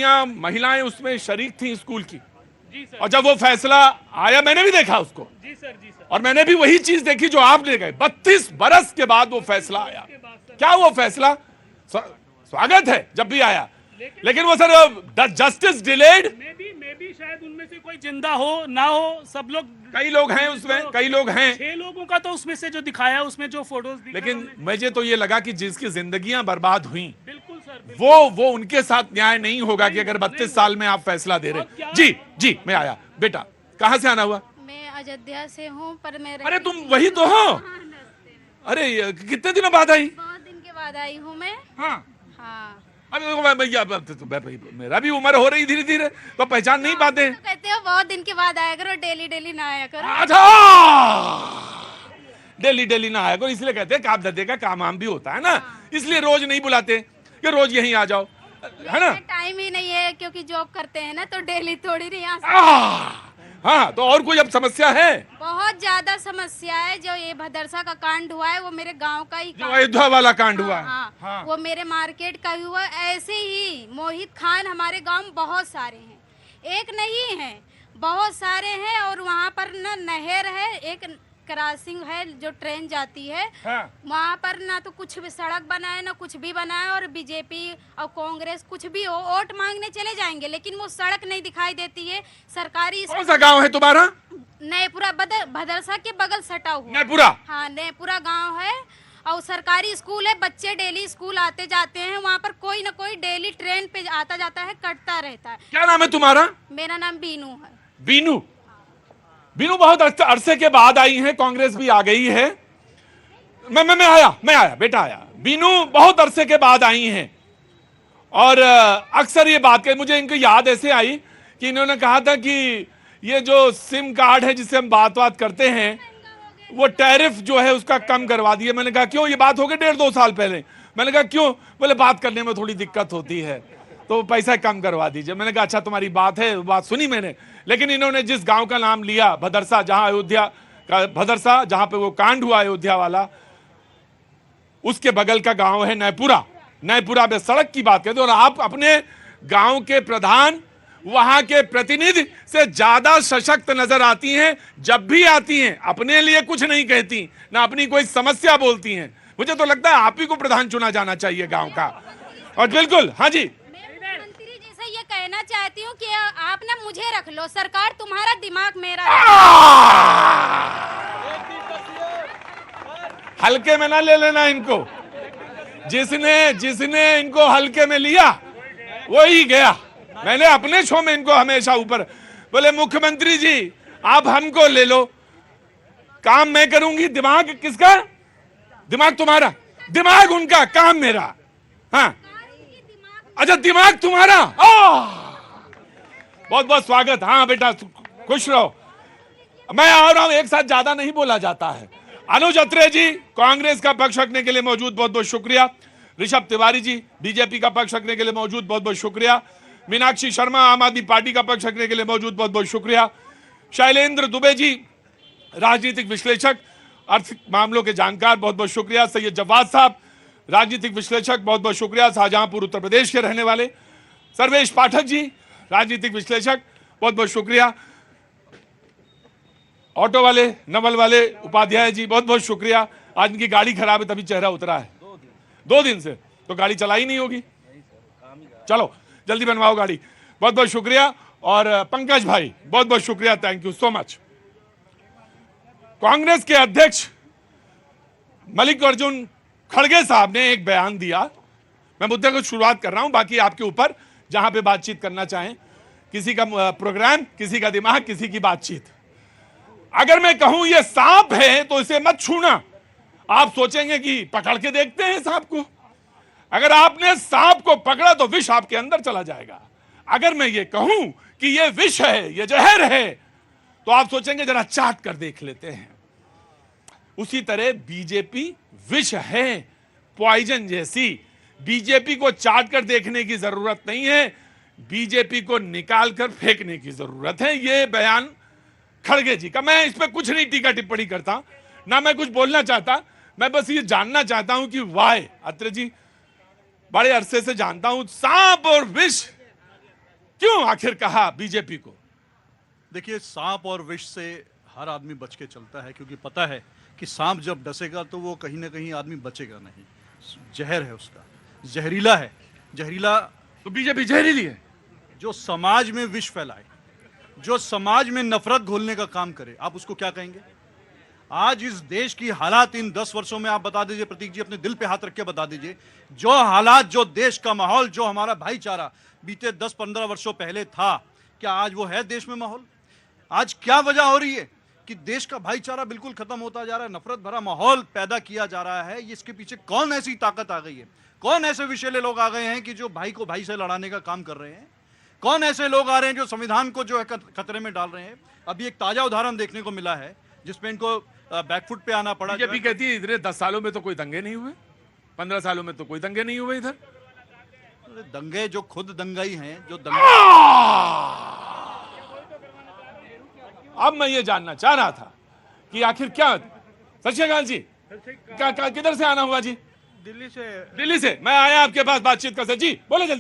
महिलाएं उसमें शरीक थी स्कूल की। और जब वो फैसला आया मैंने भी देखा उसको। जी सर। और मैंने भी वही चीज देखी जो आप ले गए। 32 बरस के बाद वो फैसला आया। क्या वो फैसला स्वागत है जब भी आया, लेकिन वो सर जस्टिस डिलेड। मैं भी शायद उनमें से कोई जिंदा हो ना हो, सब लोग, कई लोग हैं उसमें, कई लोग हैं। 6 लोगों का तो उसमें से जो दिखाया उसमें जो फोटोज दिखा, लेकिन मुझे तो ये लगा कि जिसकी जिंदगियां बर्बाद हुई, बिल्कुल सर, वो उनके साथ न्याय नहीं होगा कि अगर 32 साल में आप फैसला दे रहे। जी मैं आया। बेटा कहाँ से आना हुआ? मैं अयोध्या से हूँ, पर मेरे, अरे तुम वही तो हो। अरे कितने दिनों बाद आई? बहुत दिन के बाद आई हूँ मैं। हाँ हाँ, अब मेरा भी उम्र हो रही धीरे धीरे, तो पहचान नहीं पाते। तो कहते हो बहुत दिन के बाद आया करो, डेली डेली ना आया करो। अच्छा, डेली डेली ना आया करो, इसलिए कहते हैं काम धंधे का काम आम भी होता है ना, इसलिए रोज नहीं बुलाते कि रोज यहीं आ जाओ, है ना। टाइम ही नहीं है क्योंकि जॉब करते हैं ना, तो डेली थोड़ी नहीं आ सकते। हाँ, तो और कोई अब समस्या है? बहुत ज्यादा समस्या है। जो ये भदरसा का कांड हुआ है वो मेरे गांव का ही, जो अयोध्या वाला कांड हुआ। हाँ, वो मेरे मार्केट का ही हुआ। ऐसे ही मोहित खान हमारे गांव में बहुत सारे हैं, एक नहीं है, बहुत सारे हैं। और वहाँ पर ना नहर है, एक क्रॉसिंग है जो ट्रेन जाती है। हाँ। वहाँ पर ना तो कुछ भी सड़क बना है ना कुछ भी बना है। और बीजेपी और कांग्रेस कुछ भी हो, वोट मांगने चले जाएंगे, लेकिन वो सड़क नहीं दिखाई देती है। सरकारी कौन सा गांव है तुम्हारा? नैपुरा, भदरसा के बगल सटा हुआ नैपुरा। हाँ, नैपुरा गांव है। और सरकारी स्कूल है, बच्चे डेली स्कूल आते जाते हैं। वहाँ पर कोई ना कोई डेली ट्रेन पे आता जाता है, कटता रहता है। क्या नाम है तुम्हारा? मेरा नाम बीनू है। बीनू। बीनू बहुत अरसे के बाद आई हैं, कांग्रेस भी आ गई है। मैं आया बेटा आया। बीनू बहुत अरसे के बाद आई हैं और अक्सर ये बात कही, मुझे इनको याद ऐसे आई कि इन्होंने कहा था कि ये जो सिम कार्ड है जिससे हम बात करते हैं, वो टैरिफ जो है उसका कम करवा दिए। मैंने कहा क्यों? ये बात हो गई 1.5-2 साल पहले। मैंने कहा क्यों? बोले बात करने में थोड़ी दिक्कत होती है तो पैसा कम करवा दीजिए। मैंने कहा अच्छा तुम्हारी बात है, बात सुनी मैंने। लेकिन इन्होंने जिस गांव का नाम लिया भदरसा, जहां अयोध्या का भदरसा, जहां पे वो कांड हुआ अयोध्या वाला, उसके बगल का गांव है नैपुरा। नैपुरा में सड़क की बात करते और आप अपने गांव के प्रधान, वहां के प्रतिनिधि से ज्यादा सशक्त नजर आती हैं। जब भी आती हैं अपने लिए कुछ नहीं कहती, ना अपनी कोई समस्या बोलती हैं। मुझे तो लगता है आप ही को प्रधान चुना जाना चाहिए गांव का। और बिल्कुल हाँ जी, मंत्री जी से ये कहना चाहती हूँ कि आप ना मुझे रख लो, सरकार तुम्हारा, दिमाग मेरा। हल्के में ना ले लेना इनको। जिसने इनको हल्के में लिया वही गया। मैंने अपने शो में इनको हमेशा ऊपर बोले, मुख्यमंत्री जी आप हमको ले लो, काम मैं करूंगी। दिमाग किसका? दिमाग तुम्हारा, दिमाग उनका, काम मेरा। हाँ अच्छा, दिमाग तुम्हारा। बहुत बहुत स्वागत। हाँ बेटा खुश रहो। मैं आ रहा हूं, एक साथ ज्यादा नहीं बोला जाता है। अनुज अत्रे जी कांग्रेस का पक्ष रखने के लिए मौजूद, बहुत बहुत शुक्रिया। ऋषभ तिवारी जी बीजेपी का पक्ष रखने के लिए मौजूद, बहुत बहुत शुक्रिया। मीनाक्षी शर्मा आम आदमी पार्टी का पक्ष रखने के लिए मौजूद, बहुत बहुत शुक्रिया। शैलेंद्र दुबे जी राजनीतिक विश्लेषक, आर्थिक मामलों के जानकार, बहुत बहुत शुक्रिया। सैयद जवाद साहब राजनीतिक विश्लेषक, बहुत बहुत शुक्रिया। शाहजहांपुर उत्तर प्रदेश के रहने वाले। सर्वेश पाठक जी राजनीतिक विश्लेषक, बहुत बहुत शुक्रिया। ऑटो वाले नवल वाले उपाध्याय जी, बहुत बहुत शुक्रिया। आज इनकी गाड़ी खराब है तभी चेहरा उतरा है। 2 दिन से तो गाड़ी चलाई नहीं होगी। चलो जल्दी बनवाओ गाड़ी। बहुत बहुत शुक्रिया। और पंकज भाई बहुत बहुत शुक्रिया, thank you so much. Congress के अध्यक्ष मल्लिकार्जुन खड़गे साहब ने एक बयान दिया। मैं मुद्दे को शुरुआत कर रहा हूं, बाकी आपके ऊपर जहां पे बातचीत करना चाहें। किसी का प्रोग्राम, किसी का दिमाग, किसी की बातचीत। अगर मैं कहूं ये सांप है तो इसे मत छूना, आप सोचेंगे कि पकड़ के देखते हैं सांप को। अगर आपने सांप को पकड़ा तो विष आपके अंदर चला जाएगा। अगर मैं ये कहूं कि ये विष है, ये जहर है, तो आप सोचेंगे जरा चाट कर देख लेते हैं। उसी तरह बीजेपी विष है, पॉइजन जैसी। बीजेपी को चाट कर देखने की जरूरत नहीं है, बीजेपी को निकाल कर फेंकने की जरूरत है। ये बयान खड़गे जी का। मैं इस पर कुछ नहीं टीका टिप्पणी करता, ना मैं कुछ बोलना चाहता। मैं बस ये जानना चाहता हूं कि वाई अत्रे जी बड़े अरसे से जानता हूं, सांप और विष क्यों आखिर कहा बीजेपी को? देखिए, सांप और विष से हर आदमी बच के चलता है, क्योंकि पता है कि सांप जब डसेगा तो वो कहीं ना कहीं आदमी बचेगा नहीं। जहर है उसका, जहरीला है। जहरीला तो बीजेपी जहरीली है। जो समाज में विष फैलाए, जो समाज में नफरत घोलने का काम करे, आप उसको क्या कहेंगे? आज इस देश की हालात इन 10 वर्षों में आप बता दीजिए प्रतीक जी, अपने दिल पे हाथ रख के बता दीजिए, जो हालात, जो देश का माहौल, जो हमारा भाईचारा बीते 10-15 वर्षों पहले था, क्या आज वो है देश में माहौल? आज क्या वजह हो रही है कि देश का भाईचारा बिल्कुल खत्म होता जा रहा है, नफरत भरा माहौल पैदा किया जा रहा है? ये इसके पीछे कौन ऐसी ताकत आ गई है? कौन ऐसे विषैले लोग आ गए हैं कि जो भाई को भाई से लड़ाने का काम कर रहे हैं? कौन ऐसे लोग आ रहे हैं जो संविधान को जो है खतरे में डाल रहे हैं? अभी एक ताजा उदाहरण देखने को मिला है जिसमें इनको बैकफुट पे आना पड़ा। बीजेपी कहती है इतने 10 सालों में तो कोई दंगे नहीं हुए, 15 सालों में तो कोई दंगे नहीं हुए इधर। दंगे जो खुद दंगाई हैं, जो दंगे। अब मैं ये जानना चाह रहा था कि आखिर क्या। सत श्री अकाल जी, किधर से आना हुआ जी? दिल्ली से। दिल्ली से। मैं आया आपके पास बातचीत कर। जी बोले जल्दी।